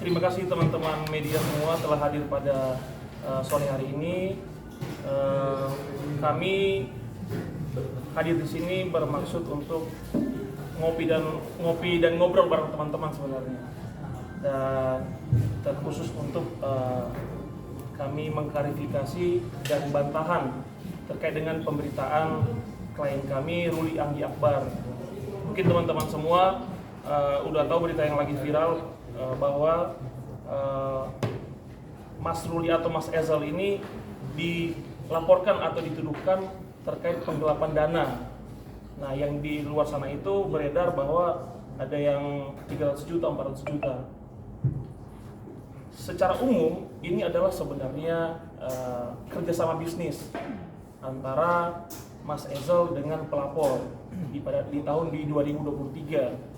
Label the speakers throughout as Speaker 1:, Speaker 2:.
Speaker 1: Terima kasih teman-teman media semua telah hadir pada sore hari ini. Kami hadir di sini bermaksud untuk ngopi dan ngobrol bareng teman-teman sebenarnya. Dan khusus untuk kami mengklarifikasi dan bantahan terkait dengan pemberitaan klien kami Ruli Anggi Akbar. Mungkin teman-teman semua udah tahu berita yang lagi viral bahwa Mas Ruli atau Mas Ezel ini dilaporkan atau dituduhkan terkait penggelapan dana. Nah, yang di luar sana itu beredar bahwa ada yang 300 juta, 400 juta. Secara umum ini adalah sebenarnya kerjasama bisnis antara Mas Ezel dengan pelapor di tahun 2023.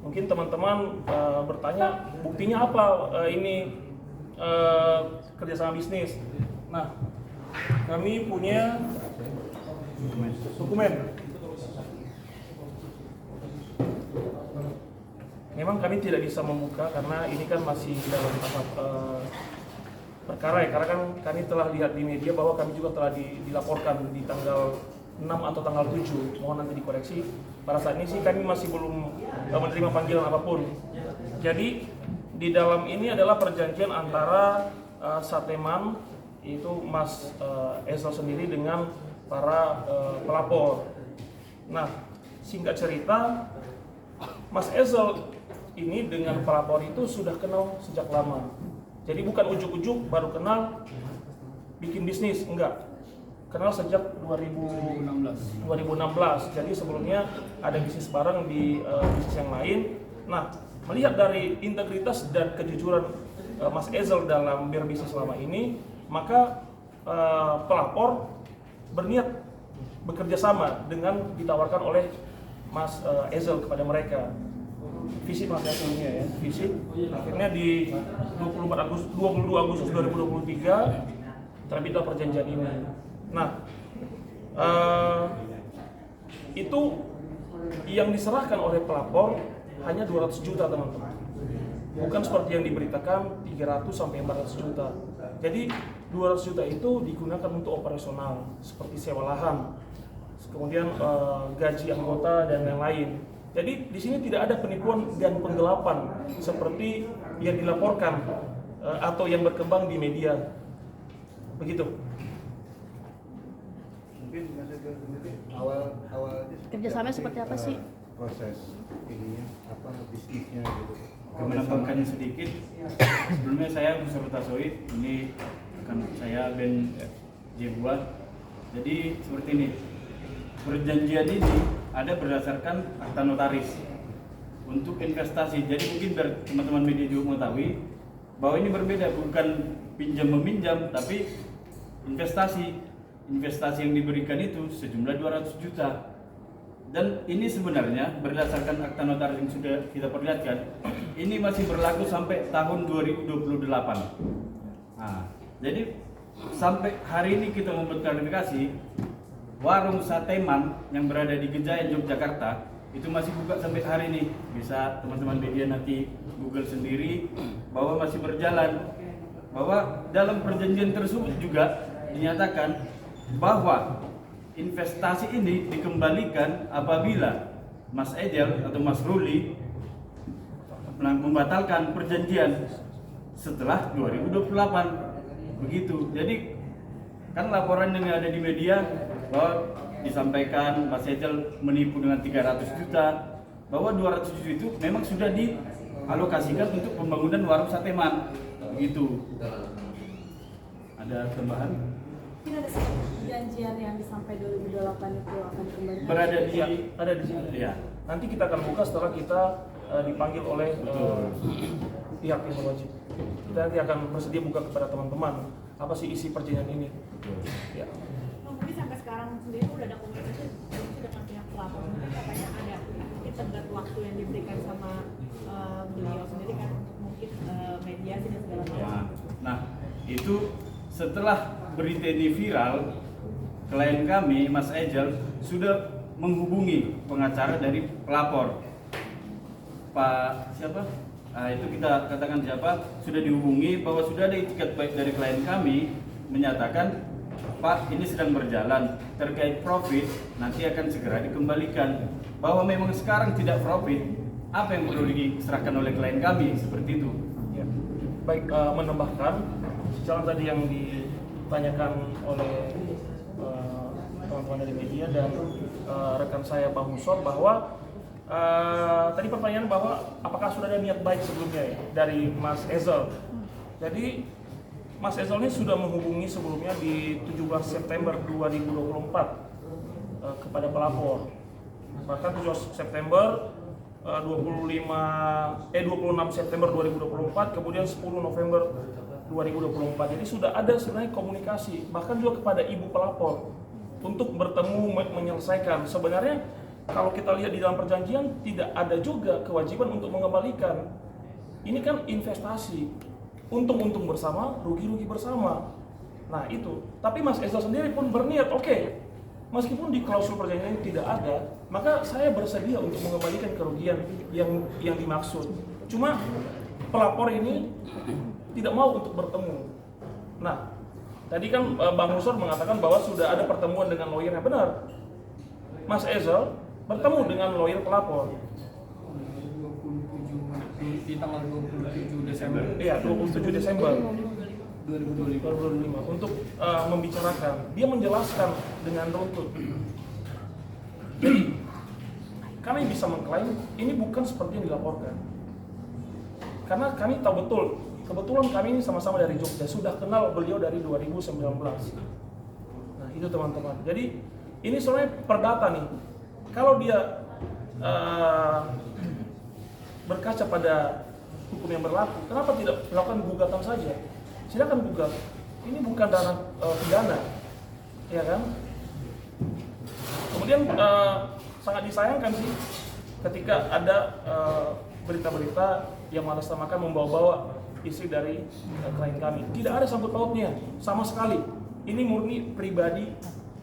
Speaker 1: Mungkin teman-teman bertanya buktinya apa ini kerjasama bisnis. Nah, kami punya dokumen. Memang kami tidak bisa membuka karena ini kan masih dalam tahap perkara ya, karena kan kami telah lihat di media bahwa kami juga telah dilaporkan di tanggal 6 atau tanggal 7, mohon nanti dikoreksi. Pada saat ini sih kami masih belum menerima panggilan apapun. Jadi di dalam ini adalah perjanjian antara Sateman, itu Mas Ezel sendiri dengan para pelapor. Nah, singkat cerita, Mas Ezel ini dengan pelapor itu sudah kenal sejak lama. Jadi bukan ujuk-ujuk baru kenal bikin bisnis, enggak. Kenal sejak 2016. Jadi sebelumnya ada bisnis bareng di bisnis yang lain. Nah, melihat dari integritas dan kejujuran Mas Ezel dalam berbisnis selama ini, maka pelapor berniat bekerja sama dengan ditawarkan oleh Mas Ezel kepada mereka. Visit Mas Ezelnya ya, visit. Akhirnya di 22 Agustus 2023 terbitlah perjanjian ini. Nah, itu yang diserahkan oleh pelapor hanya 200 juta teman-teman. Bukan seperti yang diberitakan 300 sampai 400 juta. Jadi 200 juta itu digunakan untuk operasional seperti sewa lahan, kemudian gaji anggota dan lain-lain. Jadi di sini tidak ada penipuan dan penggelapan seperti yang dilaporkan atau yang berkembang di media. Begitu.
Speaker 2: Mungkin Mas Ezel sendiri awalnya
Speaker 3: kerjasamanya seperti apa sih?
Speaker 2: Proses ininya apa bisnisnya gitu.
Speaker 4: Menambahkannya sedikit, sebelumnya saya Musa Soid, ini rekan saya Ben Jebuat. Jadi seperti ini, perjanjian ini ada berdasarkan akta notaris untuk investasi. Jadi mungkin biar teman-teman media juga mengetahui bahwa ini berbeda, bukan pinjam meminjam, tapi investasi. Investasi yang diberikan itu sejumlah 200 juta. Dan ini sebenarnya berdasarkan akta notaris yang sudah kita perlihatkan, ini masih berlaku sampai tahun 2028. Nah, jadi sampai hari ini kita membuat klarifikasi, warung Sateman yang berada di Gejayan, Yogyakarta itu masih buka sampai hari ini. Bisa teman-teman media nanti Google sendiri bahwa masih berjalan. Bahwa dalam perjanjian tersebut juga dinyatakan bahwa investasi ini dikembalikan apabila Mas Ezel atau Mas Ruli membatalkan perjanjian setelah 2028. Begitu. Jadi kan laporan yang ada di media bahwa disampaikan Mas Ezel menipu dengan 300 juta, bahwa 200 juta itu memang sudah dialokasikan untuk pembangunan warung Sateman. Begitu. Ada tambahan?
Speaker 3: Mungkin ada perjanjian yang sampai 2028 itu akan kembali
Speaker 4: Berada di
Speaker 1: Ada di sini.
Speaker 4: ya.
Speaker 1: Nanti kita akan buka setelah kita dipanggil oleh pihak yang berwajib. Kita nanti akan bersedia buka kepada teman-teman apa sih isi perjanjian ini. Ya.
Speaker 5: Mungkin sampai sekarang sendiri udah ada komunikasi dengan pihak pelapor. Mungkin katanya ada mungkin tenggat waktu yang diberikan sama beliau sendiri kan untuk mungkin mediasi dan segala macam.
Speaker 4: Ya. Nah, itu setelah berita ini viral, klien kami Mas Ezel sudah menghubungi pengacara dari pelapor, Pak siapa? Nah, itu kita katakan siapa sudah dihubungi bahwa sudah ada itikat baik dari klien kami menyatakan, Pak, ini sedang berjalan terkait profit nanti akan segera dikembalikan. Bahwa memang sekarang tidak profit, apa yang perlu diserahkan oleh klien kami seperti itu.
Speaker 1: Ya. Baik, menambahkan jalan tadi yang ditanyakan oleh teman-teman dari media dan rekan saya Bang Musor bahwa tadi pertanyaan bahwa apakah sudah ada niat baik sebelumnya ya dari Mas Ezel. Jadi Mas Ezel ini sudah menghubungi sebelumnya di 17 September 2024 kepada pelapor. Bahkan 17 September 26 September 2024 kemudian 10 November 2024. Jadi sudah ada sebenarnya komunikasi bahkan juga kepada ibu pelapor untuk bertemu menyelesaikan. Sebenarnya kalau kita lihat di dalam perjanjian tidak ada juga kewajiban untuk mengembalikan. Ini kan investasi, untung-untung bersama, rugi-rugi bersama. Nah itu, tapi Mas Ezel sendiri pun berniat, oke, meskipun di klausul perjanjian ini tidak ada, maka saya bersedia untuk mengembalikan kerugian yang dimaksud. Cuma pelapor ini tidak mau untuk bertemu. Nah, tadi kan Bang Musor mengatakan bahwa sudah ada pertemuan dengan lawyer yang benar. Mas Ezel bertemu dengan lawyer pelapor.
Speaker 6: Di tanggal 27 Desember.
Speaker 1: Iya, 27 Desember
Speaker 6: 2025
Speaker 1: untuk membicarakan. Dia menjelaskan dengan runtut. Jadi kami bisa mengklaim ini bukan seperti yang dilaporkan. Karena kami tahu betul, kebetulan kami ini sama-sama dari Jogja, sudah kenal beliau dari 2019. Nah itu teman-teman. Jadi ini sebenarnya perdata nih. Kalau dia berkaca pada hukum yang berlaku, kenapa tidak melakukan gugatan saja? Silakan gugat. Ini bukan dana pidana, ya kan? Kemudian sangat disayangkan sih ketika ada berita-berita yang mengatasnamakan membawa-bawa istri dari klien kami. Tidak ada sangkut pautnya sama sekali. Ini murni pribadi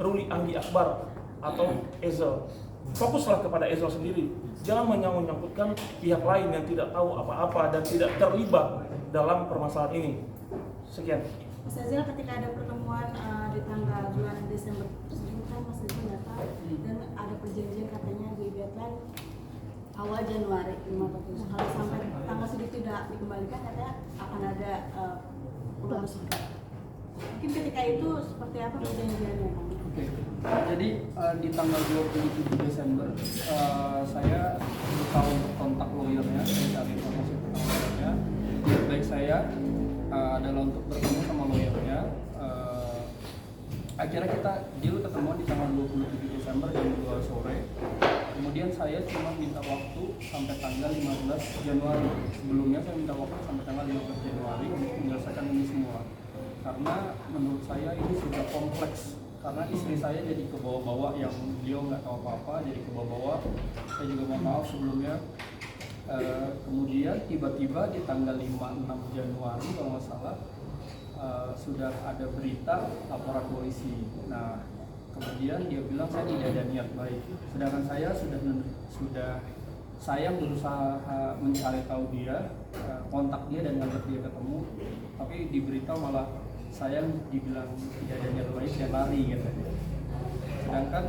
Speaker 1: Ruli Anggi Akbar atau Ezel. Fokuslah kepada Ezel sendiri. Jangan menyangkut-nyangkutkan pihak lain yang tidak tahu apa-apa dan tidak terlibat dalam permasalahan ini. Sekian.
Speaker 3: Mas Ezel, ketika ada pertemuan di tanggal bulan Desember tersebut kan Mas Ezel datang dan ada perjanjian katanya di deadline awal Januari 20. Kalau sampai tanggal segitu tidak dikembalikan katanya akan ada uang surat. Mungkin ketika itu seperti apa perjanjiannya, Bang?
Speaker 6: Oke. Jadi di tanggal 27 Desember saya berusaha untuk kontak lawyernya, saya cari informasi tentang lawyernya. Niat baik saya adalah untuk bertemu sama lawyernya. Akhirnya kita deal ketemuan di tanggal 27 Desember jam 2 sore. Kemudian saya cuma minta waktu sampai tanggal 15 Januari. Sebelumnya saya minta waktu sampai tanggal 15 Januari untuk menyelesaikan ini semua. Karena menurut saya ini sudah kompleks. Karena istri saya jadi kebawa-bawa yang beliau nggak tahu apa-apa, jadi kebawa-bawa. Saya juga mohon maaf sebelumnya. Kemudian tiba-tiba di tanggal 5-6 Januari kalau nggak salah sudah ada berita laporan polisi. Nah kemudian dia bilang saya tidak ada niat baik. Sedangkan saya saya berusaha mencari tahu dia, kontak dia dan ngajak dia ketemu. Tapi di berita malah saya dibilang tidak ada niat baik dan lari gitu. Sedangkan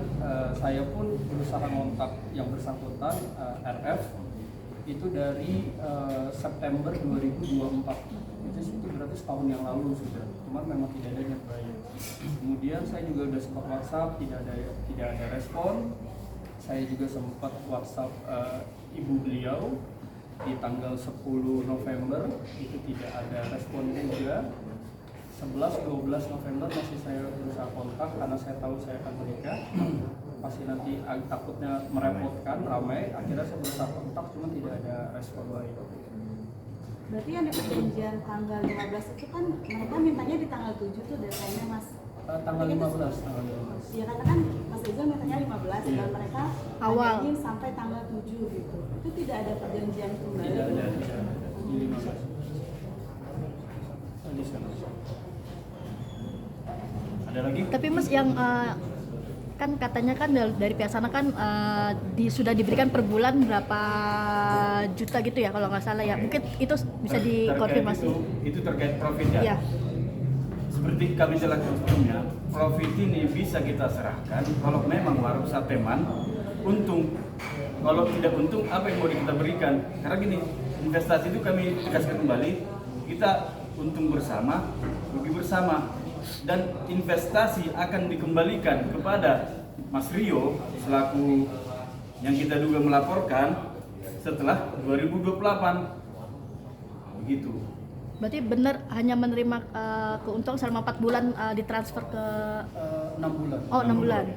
Speaker 6: saya pun berusaha kontak yang bersangkutan RF itu dari September 2024. Itu berarti setahun yang lalu sudah. Cuma memang tidak ada niat baik. Kemudian saya juga udah sempat WhatsApp, tidak ada respon. Saya juga sempat WhatsApp ibu beliau di tanggal 10 November itu tidak ada respon juga. 11-12 November masih saya berusaha kontak karena saya tahu saya akan menikah. Pasti nanti takutnya merepotkan, ramai. Akhirnya saya berusaha kontak, cuma tidak ada respon baik.
Speaker 3: Berarti yang di perjanjian tanggal 15 itu kan mereka mintanya di tanggal 7 tuh deadline-nya, Mas.
Speaker 6: Tanggal 15, tanggal 15.
Speaker 3: Iya, karena kan Mas Ezel mintanya 15 dan mereka
Speaker 5: Awal.
Speaker 3: ngajakin sampai tanggal 7 gitu. Itu tidak ada perjanjian kembali.
Speaker 6: Tidak ada di 15.
Speaker 4: Ada lagi?
Speaker 7: Tapi Mas yang kan katanya kan dari pihak sana kan sudah diberikan per bulan berapa juta gitu ya kalau nggak salah ya. Mungkin itu bisa dikonfirmasi.
Speaker 4: Itu terkait profit ya.
Speaker 7: Iya.
Speaker 4: Seperti kami jelaskan sebelumnya, profit ini bisa kita serahkan kalau memang warung Sateman untung. Kalau tidak untung, apa yang mau kita berikan? Karena gini, investasi itu kami tegaskan kembali, kita untung bersama, rugi bersama. Dan investasi akan dikembalikan kepada Mas Rio selaku yang kita duga melaporkan setelah 2028. Begitu.
Speaker 7: Berarti benar hanya menerima keuntungan selama 4 bulan ditransfer ke
Speaker 6: 6 bulan.
Speaker 7: Oh, 6 bulan.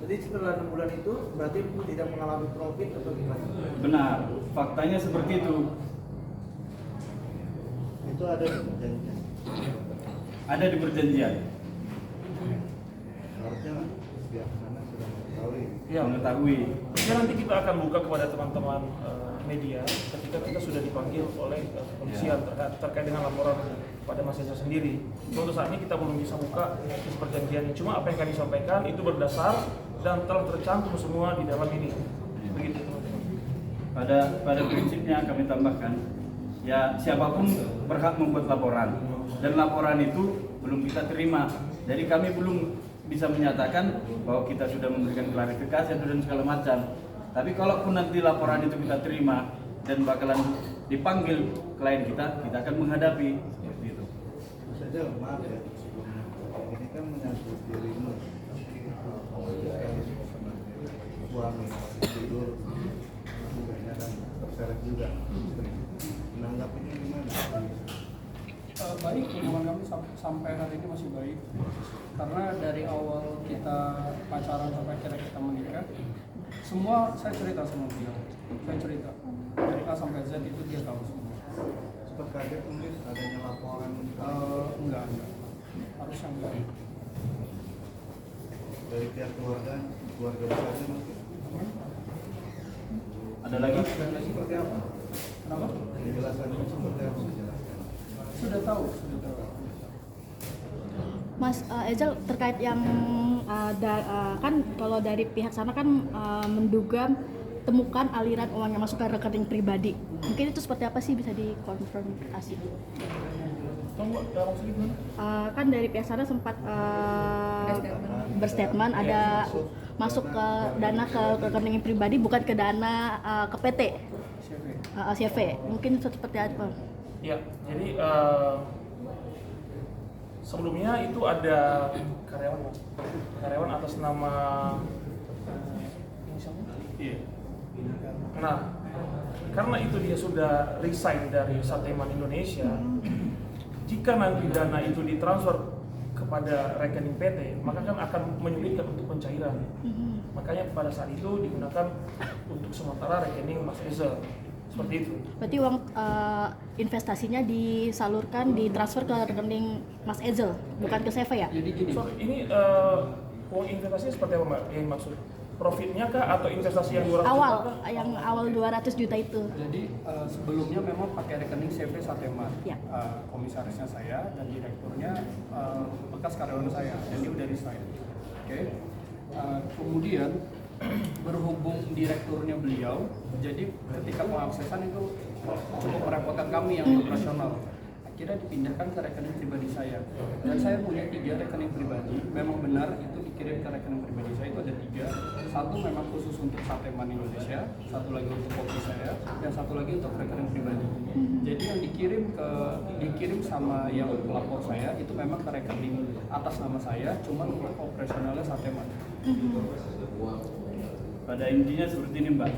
Speaker 2: Jadi setelah 6 bulan itu berarti tidak mengalami profit atau gimana?
Speaker 4: Benar, faktanya seperti itu.
Speaker 2: Itu ada di perjanjian.
Speaker 4: Ada di perjanjian.
Speaker 2: Harusnya pihak sana sudah mengetahui.
Speaker 1: Ya,
Speaker 4: Mengetahui.
Speaker 1: ya nanti kita akan buka kepada teman-teman media ketika kita sudah dipanggil oleh kepolisian terkait dengan laporan pada Mas Eza sendiri. Untuk saat ini kita belum bisa buka perjanjiannya. Cuma apa yang kami sampaikan itu berdasar dan telah tercantum semua di dalam ini. Begitu teman-teman.
Speaker 4: Pada prinsipnya kami tambahkan, ya siapapun berhak membuat laporan dan laporan itu belum kita terima. Jadi kami belum bisa menyatakan bahwa kita sudah memberikan klarifikasi dan segala macam. Tapi kalaupun nanti laporan itu kita terima dan bakalan dipanggil klien kita akan menghadapi seperti itu.
Speaker 2: Saja maaf ya, ini kan menyangkut dirimu, suami tidur, juga dan terseret juga. Menanggapinya gimana?
Speaker 6: Baik, hubungan kami sampai hari ini masih baik karena dari awal kita pacaran sampai akhirnya kita menikah, semua saya cerita sama dia, saya cerita dari A sampai Z itu dia tahu semua.
Speaker 2: Sempat kaget mungkin adanya laporan
Speaker 6: Enggak, harusnya enggak.
Speaker 2: dari pihak keluarga besarnya mungkin.
Speaker 4: Ada lagi?
Speaker 2: Seperti apa?
Speaker 6: Kenapa?
Speaker 2: Penjelasannya seperti apa? Dijelaskan.
Speaker 6: Sudah tahu.
Speaker 7: Mas Ezel, terkait yang kan kalau dari pihak sana kan menduga temukan aliran uang yang masuk ke rekening pribadi. Mungkin itu seperti apa sih, bisa dikonfirmasi? Kan dari pihak sana sempat berstatement ada masuk ke dana ke rekening pribadi, bukan ke dana ke PT CV. Mungkin seperti apa?
Speaker 1: Ya, jadi sebelumnya itu ada karyawan atas nama ini siapa?
Speaker 4: Iya.
Speaker 1: Nah, karena itu dia sudah resign dari Sateman Indonesia, jika nanti dana itu ditransfer kepada rekening PT, maka kan akan menyulitkan untuk pencairan. Makanya pada saat itu digunakan untuk sementara rekening Mas Eza. Seperti itu.
Speaker 7: Berarti uang investasinya disalurkan, ditransfer ke rekening Mas Ezel, bukan ke CV ya?
Speaker 6: Jadi gini,
Speaker 1: So, ini uang investasinya seperti apa Mbak? Yang maksud profitnya kah atau investasi yang 200
Speaker 7: Awal,
Speaker 1: juta kah?
Speaker 7: yang awal 200 juta itu.
Speaker 6: jadi sebelumnya memang pakai rekening CV Sateman.
Speaker 7: Ya.
Speaker 6: Komisarisnya saya dan direkturnya bekas karyawan saya, dan dia udah resign. Oke. Kemudian berhubung direkturnya beliau, jadi ketika pengaksesan itu cukup merepotkan kami yang operasional. Akhirnya dipindahkan ke rekening pribadi saya. Dan saya punya 3 rekening pribadi. Memang benar itu dikirim ke rekening pribadi saya, itu ada 3. Satu memang khusus untuk Sateman Indonesia, satu lagi untuk kopi saya, dan satu lagi untuk rekening pribadi. Jadi yang dikirim sama yang pelapor saya itu memang ke rekening atas nama saya, cuman untuk operasionalnya Sateman.
Speaker 4: Pada intinya seperti ini Mbak,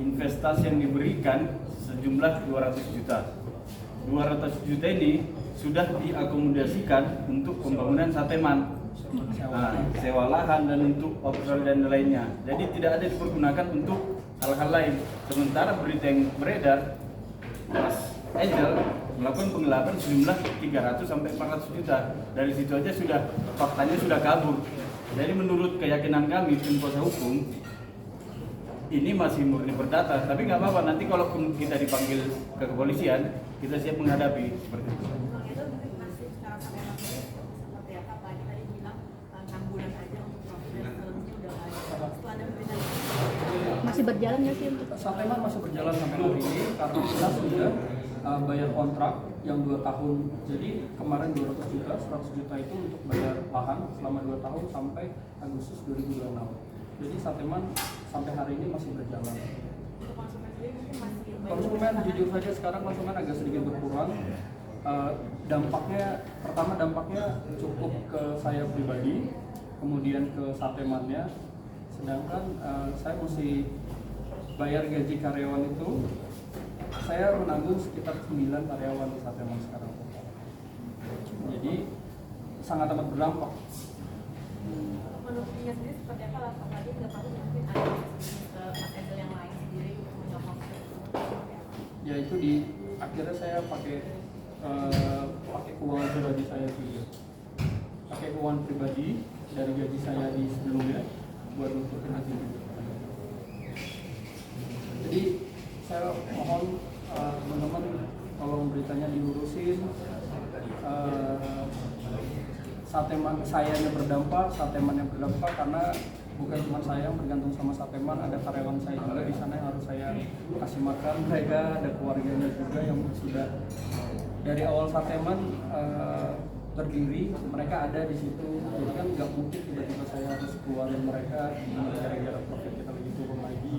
Speaker 4: investasi yang diberikan sejumlah 200 juta. 200 juta ini sudah diakomodasikan untuk pembangunan Sateman, sewa lahan dan untuk operasional dan lainnya. Jadi tidak ada dipergunakan untuk hal-hal lain. Sementara berita yang beredar, Mas Ezel melakukan penggelapan sejumlah 300 sampai 400 juta. Dari situ aja sudah faktanya sudah kabur. Jadi menurut keyakinan kami tim kuasa hukum, ini masih murni perdata, tapi nggak apa-apa. Nanti kalau kita dipanggil ke kepolisian, kita siap menghadapi seperti itu.
Speaker 5: Itu masih secara kamera seperti apa? Apalagi tadi bilang 6 bulan aja untuk profil Anda memberikan
Speaker 7: Masih berjalan nggak sih untuk
Speaker 6: Sateman masih berjalan sampai hari ini karena kita sudah bayar kontrak yang 2 tahun. Jadi kemarin 200 juta, 100 juta itu untuk bayar lahan selama 2 tahun sampai Agustus 2026. Jadi Sateman sampai hari ini masih berjalan.
Speaker 5: untuk konsumen sendiri mungkin masih banyak
Speaker 6: Konsumen
Speaker 5: masalah.
Speaker 6: jujur saja sekarang konsumen agak sedikit berkurang. Dampaknya pertama dampaknya cukup ke saya pribadi, kemudian ke Satemannya. Sedangkan saya mesti bayar gaji karyawan itu, saya menanggung sekitar 9 karyawan di Sateman sekarang. Jadi sangat amat berdampak.
Speaker 5: Menurut dia sendiri seperti apa lah, apalagi apalagi mungkin ada Mas Ezel yang lain sendiri untuk menyokong seperti apa?
Speaker 6: Ya itu di akhirnya saya pakai keuangan pribadi saya juga, pakai keuangan pribadi dari gaji saya di sebelumnya buat nutupin hati juga. Jadi saya mohon teman-teman tolong beritanya diurusin. Sateman saya yang berdampak, Sateman yang berdampak karena bukan cuma saya yang bergantung sama Sateman, ada karyawan saya juga di sana yang harus saya kasih makan mereka, ada keluarganya juga yang sudah dari awal Sateman berdiri, mereka ada di situ. Jadi kan nggak mungkin tiba-tiba saya harus keluarin mereka gara-gara profit kita lagi turun lagi.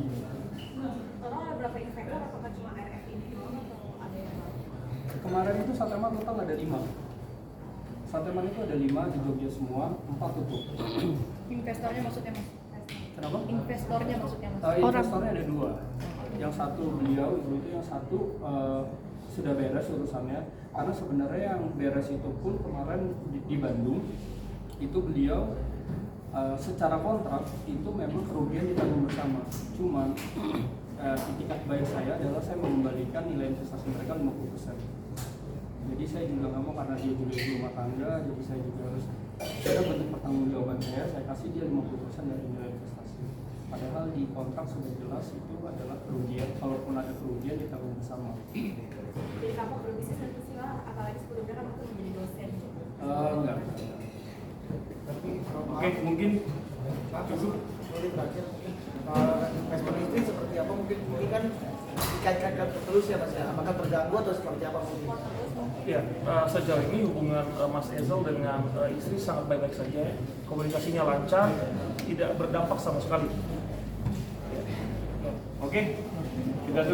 Speaker 5: Total ada berapa investor, apakah cuma RF ini doang atau ada yang lain?
Speaker 6: Kemarin itu Sateman total ada 5. Sateman itu ada 5 di Jogja semua, 4 tutup.
Speaker 7: investornya maksudnya mas?
Speaker 6: Kenapa?
Speaker 7: Investornya maksudnya mas?
Speaker 6: Investornya ada 2. Yang satu beliau, ibu itu yang satu sudah beres urusannya. Karena sebenarnya yang beres itu pun kemarin di Bandung itu beliau secara kontrak itu memang kerugian ditanggung bersama. Cuman itikat baik saya adalah saya mengembalikan nilai investasi mereka 50%. Jadi saya juga nggak mau karena dia juga ibu rumah tangga, jadi saya juga harus ada bentuk pertanggungjawaban saya kasih dia 50% dari nilai investasi. Padahal di kontrak sudah jelas itu adalah kerugian, kalaupun ada kerugian ditanggung bersama.
Speaker 5: Jadi kamu berbisnis dan sih apalagi sebelumnya kan aku menjadi dosen.
Speaker 6: Enggak.
Speaker 4: Oke, mungkin
Speaker 2: Cukup. Boleh terakhir. Respon istri seperti apa mungkin kan dikait-kaitkan terus ya mas ya. Apakah terganggu atau seperti apa mungkin?
Speaker 1: Ya, sejauh ini hubungan Mas Ezel dengan istri sangat baik-baik saja. Komunikasinya lancar, tidak berdampak sama sekali.
Speaker 4: oke, kita tutup.